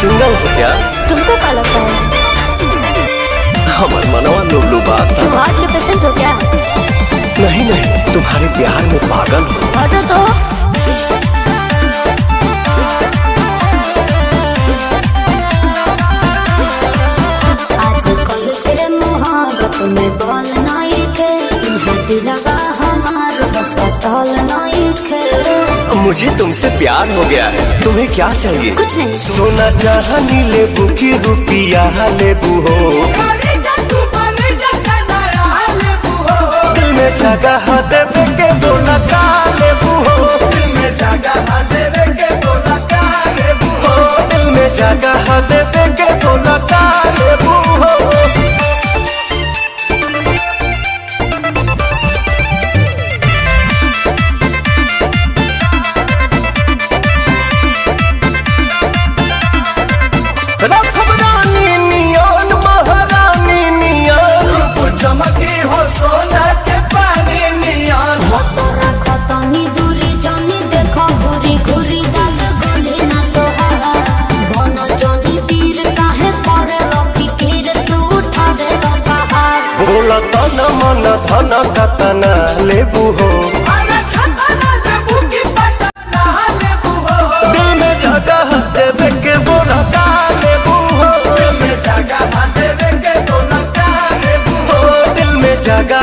Single हो क्या? तुमको क्या लगता है? हमार मनवा लुबलु बात। तुम हार्ट के पेशेंट हो क्या? नहीं नहीं, तुम्हारे प्यार में पागल हो। हटो तो। आजकल तेरे मोहब्बत में बॉल नहीं थे, दिलवा हमार बस टॉल नहीं थे। मुझे तुमसे प्यार हो गया है, तुम्हें क्या चाहिए? कुछ नहीं। सोना चाहनी लेबू की रुपिया लेबू हो, दिल में जगह देवे के बोला का लेबू हो, दिल में जगह देवे के बोला का लेबू हो, दिल में जगह देवे के बोला का लेबू हो। चमकी हो सोना के पानी नियन, खतनी दूरी जानी देखो घुरी घुरी दाग गले ना तोहार बन जानी तीर काहे पड़े लो फिकीर तू उठावे लो पहाड़। बोला तन मन धन कतना लेबू हो, दिल में जगह देवे के बोला का लेबू हो, दिल में जगह देवे के बोला का लेबू हो, दिल में जगह